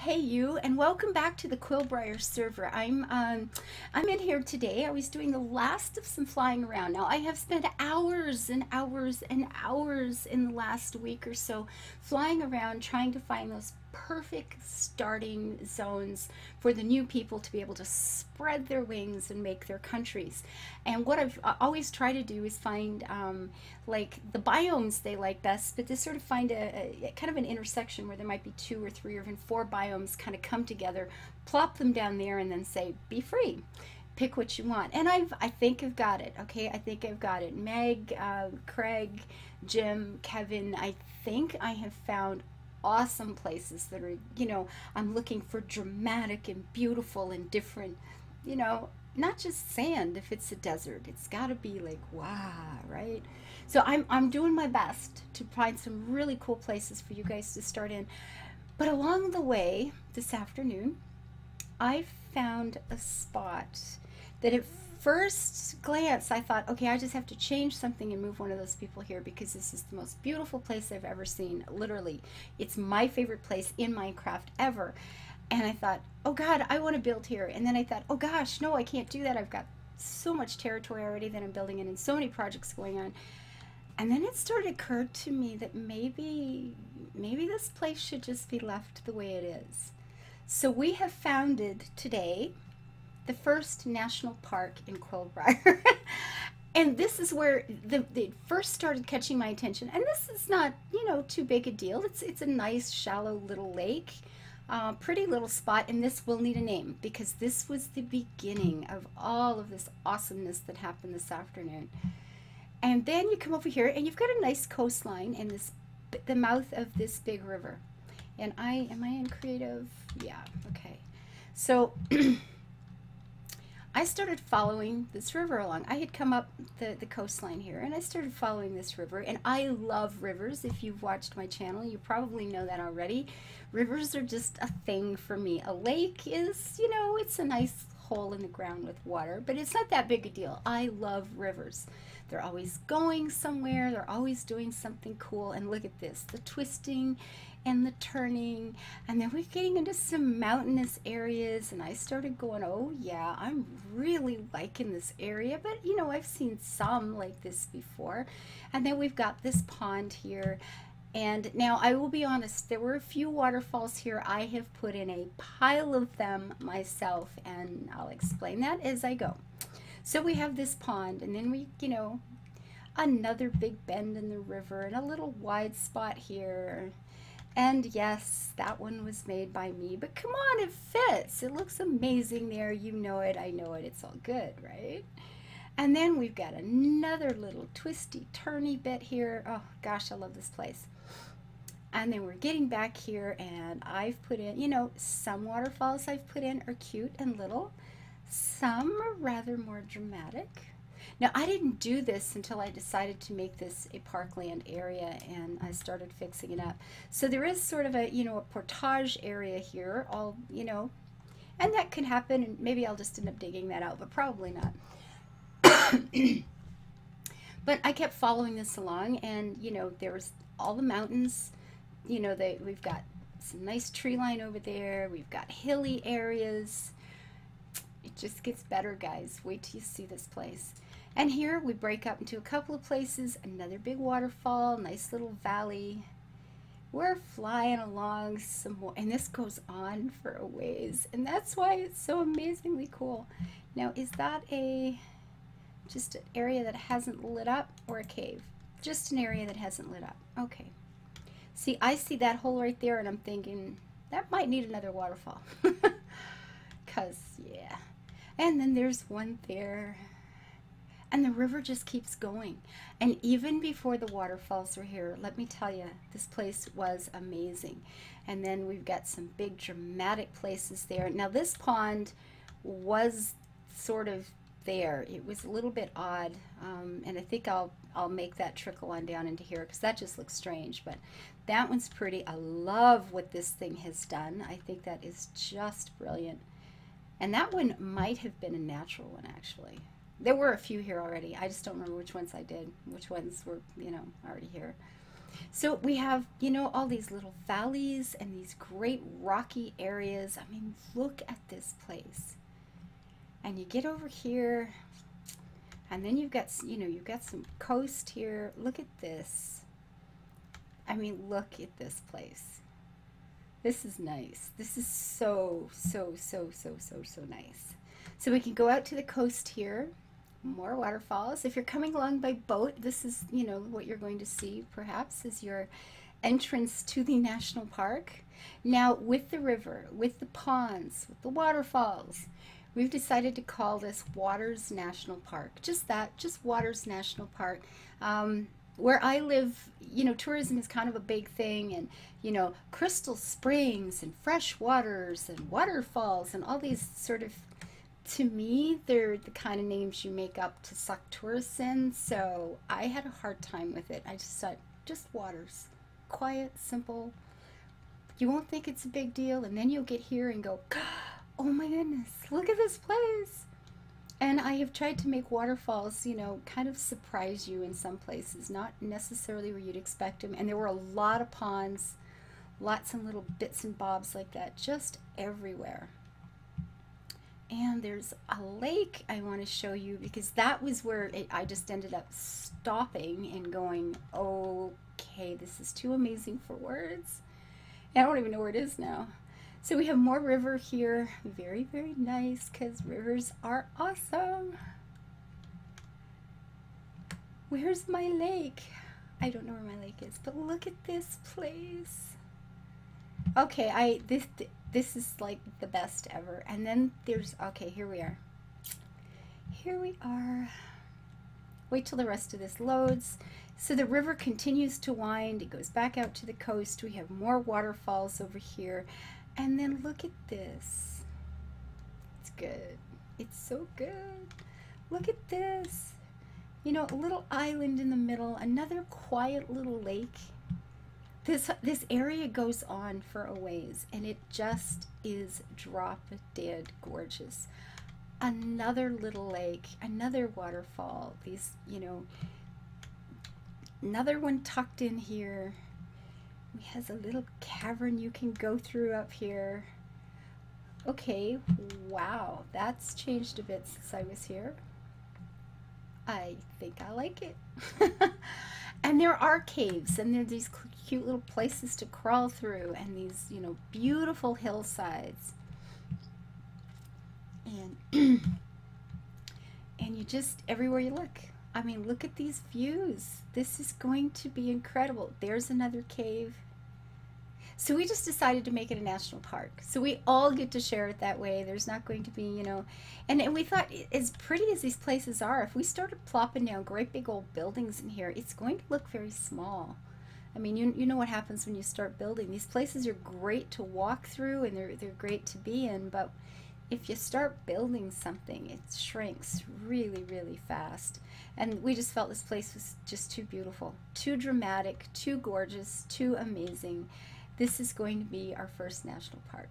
Hey you, and welcome back to the Quillbriar server. I'm in here today. I was doing the last of some flying around. Now I have spent hours and hours and hours in the last week or so flying around trying to find those perfect starting zones for the new people to be able to spread their wings and make their countries. And what I've always tried to do is find like the biomes they like best, but to sort of find a kind of an intersection where there might be two or three or even four biomes kind of come together, plop them down there, and then say, be free. Pick what you want. And I think I've got it. Okay, I think I've got it. Meg, Craig, Jim, Kevin, I think I have found awesome places that are, I'm looking for dramatic and beautiful and different, not just sand. If it's a desert, it's got to be like wow, right? So I'm doing my best to find some really cool places for you guys to start in. But along the way this afternoon, I found a spot that at first glance I thought, okay, I just have to change something and move one of those people here because this is the most beautiful place I've ever seen. Literally, it's my favorite place in Minecraft ever. And I thought, oh God, I want to build here. And then I thought, oh gosh, no, I can't do that. I've got so much territory already that I'm building in and so many projects going on. And then it started occurred to me that maybe this place should just be left the way it is. So we have founded today the first national park in Quillbriar. And this is where they first started catching my attention. And this is not, too big a deal. It's a nice, shallow little lake. Pretty little spot, and this will need a name because this was the beginning of all of this awesomeness that happened this afternoon. And then you come over here and you've got a nice coastline and the mouth of this big river. And am I in creative? Yeah, okay. So I started following this river along. I had come up the coastline here and I started following this river, and I love rivers. If you've watched my channel, you probably know that already. Rivers are just a thing for me. A lake is, it's a nice hole in the ground with water, but it's not that big a deal. I love rivers. They're always going somewhere. They're always doing something cool. And look at this, the twisting and the turning. And then we're getting into some mountainous areas. And I started going, oh yeah, I'm really liking this area. But I've seen some like this before. And then we've got this pond here. And now I will be honest, there were a few waterfalls here. I have put in a pile of them myself, and I'll explain that as I go. So we have this pond, and then we, another big bend in the river, and a little wide spot here. And yes, that one was made by me, but come on, it fits. It looks amazing there. You know it, I know it. It's all good, right? And then we've got another little twisty, turny bit here. Oh gosh, I love this place. And then we're getting back here, and I've put in, some waterfalls I've put in are cute and little. Some are rather more dramatic. Now, I didn't do this until I decided to make this a parkland area, and I started fixing it up. So there is sort of a, a portage area here, and that can happen, and maybe I'll just end up digging that out, but probably not. But I kept following this along, and there's all the mountains. We've got some nice tree line over there. We've got hilly areas. It just gets better, guys. Wait till you see this place. And here we break up into a couple of places. Another big waterfall, nice little valley. We're flying along some more, and this goes on for a ways, and that's why it's so amazingly cool. Now, is that just an area that hasn't lit up, or a cave? Just an area that hasn't lit up. Okay. See, I see that hole right there, and I'm thinking, that might need another waterfall. Because, yeah. And then there's one there. And the river just keeps going. And even before the waterfalls were here, let me tell you, this place was amazing. And then we've got some big dramatic places there. Now, this pond was sort of there. It was a little bit odd, and I think I'll make that trickle on down into here because that just looks strange, but that one's pretty. I love what this thing has done. I think that is just brilliant. And that one might have been a natural one, actually. There were a few here already. I just don't remember which ones I did, which ones were, already here. So we have, you know, all these little valleys and these great rocky areas. I mean, look at this place. And you get over here, and then you've got, you know, you've got some coast here. Look at this. I mean, look at this place. This is nice. This is so, so, so, so, so, so nice. So we can go out to the coast here. More waterfalls. If you're coming along by boat, this is, you know, what you're going to see perhaps is your entrance to the national park. Now, with the river, with the ponds, with the waterfalls, we've decided to call this Waters National Park. Just that, just Waters National Park. Where I live, you know, tourism is kind of a big thing, and, you know, crystal springs and fresh waters and waterfalls and all these sort of, to me, they're the kind of names you make up to suck tourists in, so I had a hard time with it. I just thought, just waters. Quiet, simple. You won't think it's a big deal, and then you'll get here and go, oh my goodness, look at this place. And I have tried to make waterfalls, you know, kind of surprise you in some places, not necessarily where you'd expect them. And there were a lot of ponds, lots of little bits and bobs like that, just everywhere. And there's a lake I want to show you, because that was where I just ended up stopping and going, okay, this is too amazing for words. And I don't even know where it is now. So we have more river here. Very, very nice, because rivers are awesome. Where's my lake? I don't know where my lake is, but look at this place. Okay, this is like the best ever. And then there's, okay, here we are. Here we are. Wait till the rest of this loads. So the river continues to wind. It goes back out to the coast. We have more waterfalls over here. And then look at this. It's good. It's so good. Look at this. You know, a little island in the middle, another quiet little lake. This area goes on for a ways, and it just is drop dead gorgeous. Another little lake, another waterfall. These, you know, another one tucked in here. It has a little cavern you can go through up here. Okay, wow, that's changed a bit since I was here. I think I like it. And there are caves, and there are these cute little places to crawl through, and these, you know, beautiful hillsides. And and you just, everywhere you look, I mean, look at these views. This is going to be incredible. There's another cave. So we just decided to make it a national park. So we all get to share it that way. There's not going to be, you know, and we thought, as pretty as these places are, if we started plopping down great big old buildings in here, it's going to look very small. I mean, you know what happens when you start building. These places are great to walk through, and they're great to be in, but if you start building something, it shrinks really, really fast. And we just felt this place was just too beautiful, too dramatic, too gorgeous, too amazing. This is going to be our first national park.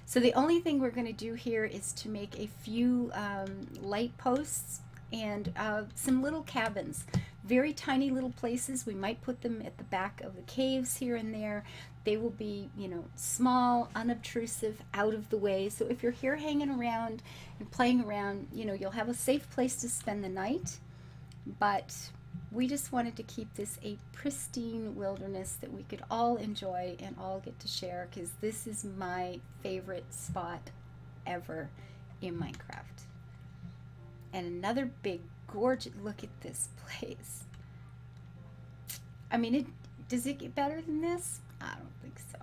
So the only thing we're going to do here is to make a few light posts and some little cabins. Very tiny little places. We might put them at the back of the caves here and there. They will be, you know, small, unobtrusive, out of the way. So if you're here hanging around and playing around, you know, you'll have a safe place to spend the night. But we just wanted to keep this a pristine wilderness that we could all enjoy and all get to share, because this is my favorite spot ever in Minecraft. And another big, gorgeous, look at this place. I mean, does it get better than this? I don't think so.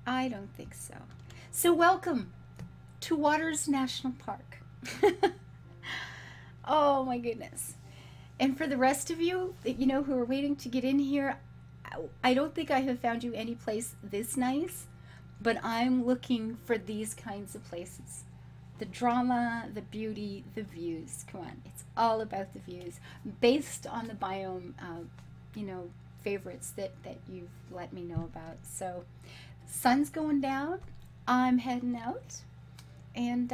I don't think so. So welcome to Waters National Park. Oh my goodness. And for the rest of you, you know, who are waiting to get in here, I don't think I have found you any place this nice, but I'm looking for these kinds of places. The drama, the beauty, the views. Come on, it's all about the views, based on the biome, you know, favorites that you've let me know about. So, sun's going down. I'm heading out, and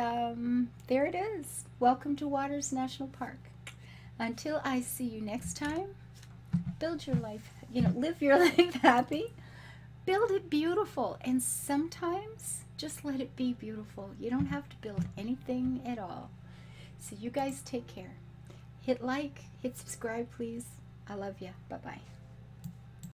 there it is. Welcome to Waters National Park. Until I see you next time, build your life, live your life happy, build it beautiful, and sometimes just let it be beautiful. You don't have to build anything at all. So you guys take care. Hit like, hit subscribe, please. I love you. Bye-bye.